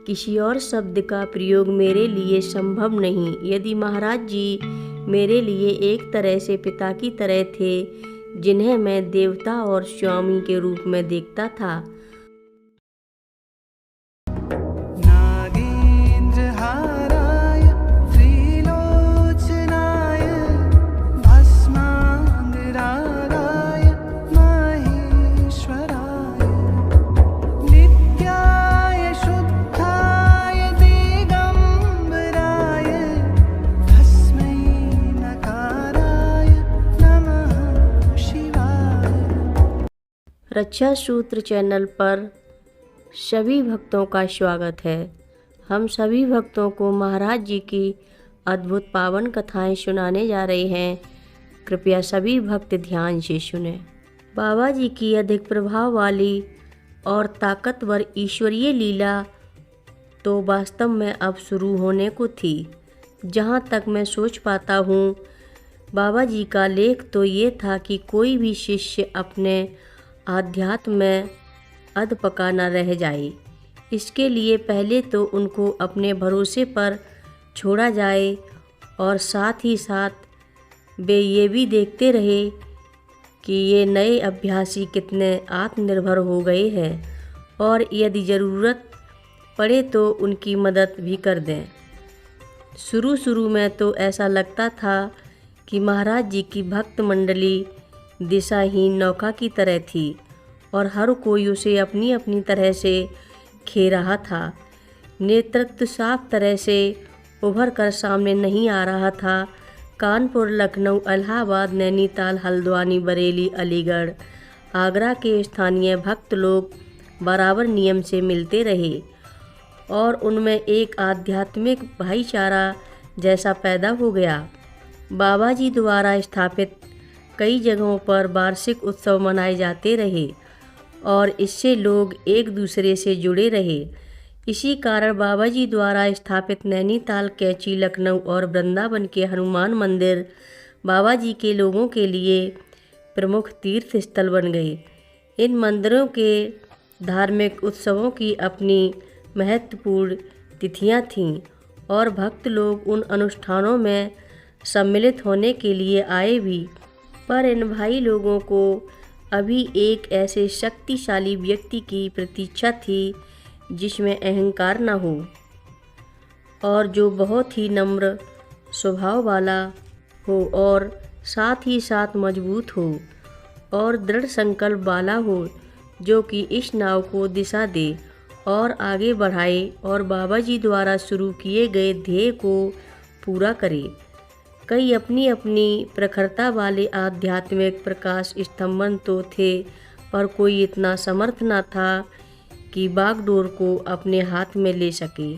किसी और शब्द का प्रयोग मेरे लिए संभव नहीं। यदि महाराज जी मेरे लिए एक तरह से पिता की तरह थे, जिन्हें मैं देवता और स्वामी के रूप में देखता था, रक्षा सूत्र चैनल पर सभी भक्तों का स्वागत है। हम सभी भक्तों को महाराज जी की अद्भुत पावन कथाएं सुनाने जा रहे हैं। कृपया सभी भक्त ध्यान से सुने। बाबा जी की अधिक प्रभाव वाली और ताकतवर ईश्वरीय लीला तो वास्तव में अब शुरू होने को थी। जहाँ तक मैं सोच पाता हूँ, बाबा जी का लेख तो ये था कि कोई भी शिष्य अपने आध्यात्म में अधपका न रह जाए। इसके लिए पहले तो उनको अपने भरोसे पर छोड़ा जाए और साथ ही साथ वे ये भी देखते रहे कि ये नए अभ्यासी कितने आत्मनिर्भर हो गए हैं और यदि ज़रूरत पड़े तो उनकी मदद भी कर दें। शुरू में तो ऐसा लगता था कि महाराज जी की भक्त मंडली दिशाहीन नौका की तरह थी और हर कोई उसे अपनी अपनी तरह से खे रहा था। नेतृत्व साफ तरह से उभर कर सामने नहीं आ रहा था। कानपुर, लखनऊ, इलाहाबाद, नैनीताल, हल्द्वानी, बरेली, अलीगढ़, आगरा के स्थानीय भक्त लोग बराबर नियम से मिलते रहे और उनमें एक आध्यात्मिक भाईचारा जैसा पैदा हो गया। बाबा जी द्वारा स्थापित कई जगहों पर वार्षिक उत्सव मनाए जाते रहे और इससे लोग एक दूसरे से जुड़े रहे। इसी कारण बाबा जी द्वारा स्थापित नैनीताल, कैची, लखनऊ और वृंदावन के हनुमान मंदिर बाबा जी के लोगों के लिए प्रमुख तीर्थ स्थल बन गए। इन मंदिरों के धार्मिक उत्सवों की अपनी महत्वपूर्ण तिथियां थीं और भक्त लोग उन अनुष्ठानों में सम्मिलित होने के लिए आए भी। पर इन भाई लोगों को अभी एक ऐसे शक्तिशाली व्यक्ति की प्रतीक्षा थी जिसमें अहंकार न हो और जो बहुत ही नम्र स्वभाव वाला हो और साथ ही साथ मजबूत हो और दृढ़ संकल्प वाला हो, जो कि इस नाव को दिशा दे और आगे बढ़ाए और बाबा जी द्वारा शुरू किए गए ध्येय को पूरा करे। कई अपनी अपनी प्रखरता वाले आध्यात्मिक प्रकाश स्तंभन तो थे, पर कोई इतना समर्थ न था कि बागडोर को अपने हाथ में ले सके।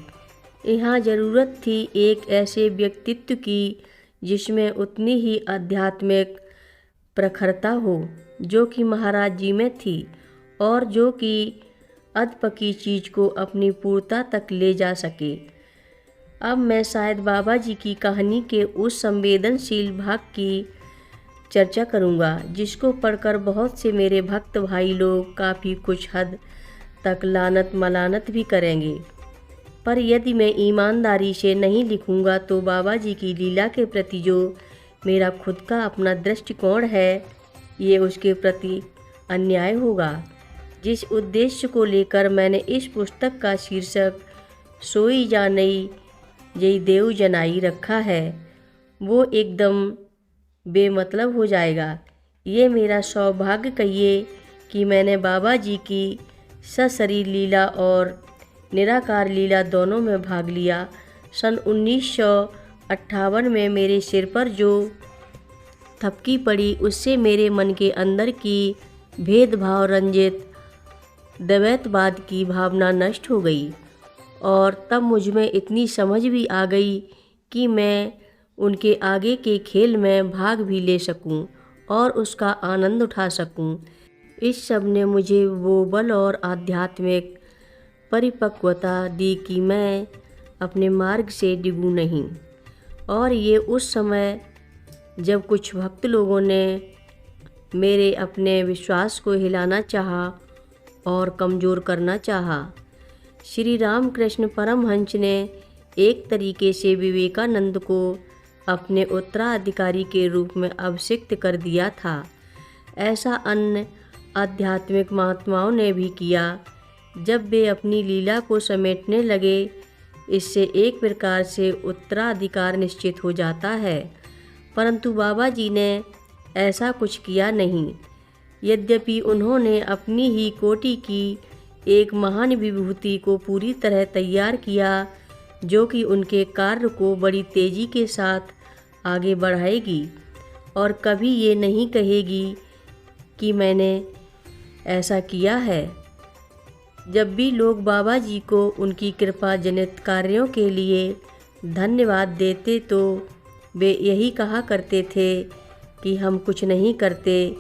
यहाँ ज़रूरत थी एक ऐसे व्यक्तित्व की जिसमें उतनी ही आध्यात्मिक प्रखरता हो जो कि महाराज जी में थी और जो कि अधपकी चीज़ को अपनी पूर्णता तक ले जा सके। अब मैं शायद बाबा जी की कहानी के उस संवेदनशील भाग की चर्चा करूंगा जिसको पढ़कर बहुत से मेरे भक्त भाई लोग काफ़ी कुछ हद तक लानत मलानत भी करेंगे। पर यदि मैं ईमानदारी से नहीं लिखूंगा तो बाबा जी की लीला के प्रति जो मेरा खुद का अपना दृष्टिकोण है, ये उसके प्रति अन्याय होगा। जिस उद्देश्य को लेकर मैंने इस पुस्तक का शीर्षक सोई जानई जय देव जनाई रखा है, वो एकदम बेमतलब हो जाएगा। ये मेरा सौभाग्य कहिए कि मैंने बाबा जी की सशरीर लीला और निराकार लीला दोनों में भाग लिया। सन 1958 में मेरे सिर पर जो थपकी पड़ी उससे मेरे मन के अंदर की भेदभाव रंजित द्वैतवाद की भावना नष्ट हो गई और तब मुझमें इतनी समझ भी आ गई कि मैं उनके आगे के खेल में भाग भी ले सकूं और उसका आनंद उठा सकूं। इस सब ने मुझे वो बल और आध्यात्मिक परिपक्वता दी कि मैं अपने मार्ग से डिगूं नहीं। और ये उस समय जब कुछ भक्त लोगों ने मेरे अपने विश्वास को हिलाना चाहा और कमज़ोर करना चाहा। श्री रामकृष्ण परमहंस ने एक तरीके से विवेकानंद को अपने उत्तराधिकारी के रूप में अभिषिक्त कर दिया था। ऐसा अन्य आध्यात्मिक महात्माओं ने भी किया। जब वे अपनी लीला को समेटने लगे, इससे एक प्रकार से उत्तराधिकार निश्चित हो जाता है, परंतु बाबा जी ने ऐसा कुछ किया नहीं। यद्यपि उन्होंने अपनी ही कोटि की एक महान विभूति को पूरी तरह तैयार किया, जो कि उनके कार्य को बड़ी तेजी के साथ आगे बढ़ाएगी और कभी ये नहीं कहेगी कि मैंने ऐसा किया है। जब भी लोग बाबा जी को उनकी कृपा जनित कार्यों के लिए धन्यवाद देते तो वे यही कहा करते थे कि हम कुछ नहीं करते,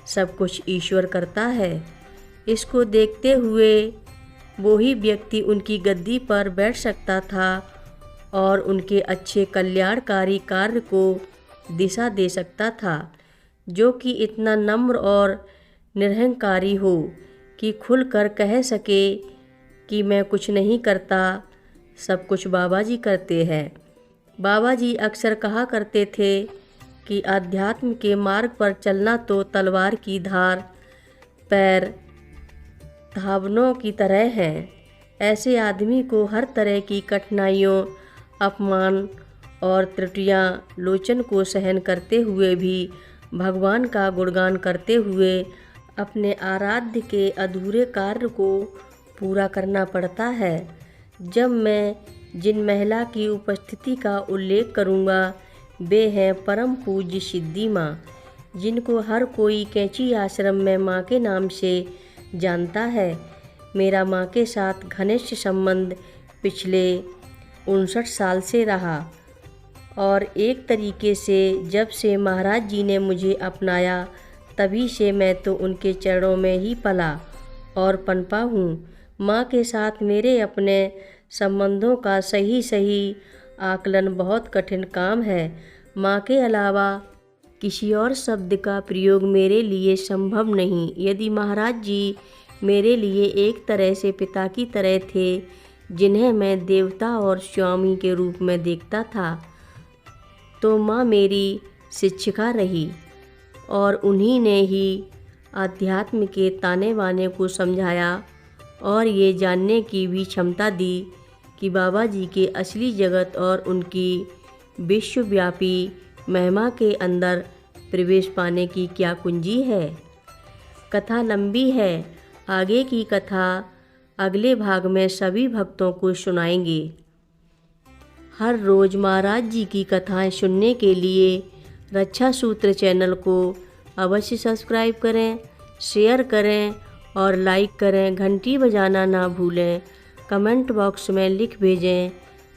सब कुछ ईश्वर करता है। इसको देखते हुए वो ही व्यक्ति उनकी गद्दी पर बैठ सकता था और उनके अच्छे कल्याणकारी कार्य को दिशा दे सकता था, जो कि इतना नम्र और निरहंकारी हो कि खुलकर कह सके कि मैं कुछ नहीं करता, सब कुछ बाबा जी करते हैं। बाबा जी अक्सर कहा करते थे कि आध्यात्म के मार्ग पर चलना तो तलवार की धार पैर धावनों की तरह है। ऐसे आदमी को हर तरह की कठिनाइयों, अपमान और त्रुटियां लोचन को सहन करते हुए भी भगवान का गुणगान करते हुए अपने आराध्य के अधूरे कार्य को पूरा करना पड़ता है। जब मैं जिन महिला की उपस्थिति का उल्लेख करूँगा, वे हैं परम पूज्य सिद्धि माँ, जिनको हर कोई कैंची आश्रम में माँ के नाम से जानता है। मेरा माँ के साथ घनिष्ठ संबंध पिछले 59 साल से रहा और एक तरीके से जब से महाराज जी ने मुझे अपनाया, तभी से मैं तो उनके चरणों में ही पला और पनपा हूँ। माँ के साथ मेरे अपने संबंधों का सही आकलन बहुत कठिन काम है। माँ के अलावा किसी और शब्द का प्रयोग मेरे लिए संभव नहीं। यदि महाराज जी मेरे लिए एक तरह से पिता की तरह थे, जिन्हें मैं देवता और स्वामी के रूप में देखता था, तो माँ मेरी शिक्षिका रही और उन्हीं ने ही आध्यात्म के ताने बाने को समझाया और ये जानने की भी क्षमता दी कि बाबा जी के असली जगत और उनकी विश्वव्यापी महिमा के अंदर प्रवेश पाने की क्या कुंजी है। कथा लंबी है, आगे की कथा अगले भाग में सभी भक्तों को सुनाएंगे। हर रोज़ महाराज जी की कथाएं सुनने के लिए रक्षा सूत्र चैनल को अवश्य सब्सक्राइब करें, शेयर करें और लाइक करें। घंटी बजाना ना भूलें। कमेंट बॉक्स में लिख भेजें,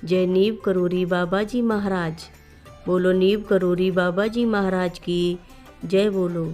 जय नीव करोरी बाबा जी महाराज। बोलो नीव करोरी बाबा जी महाराज की जय बोलो।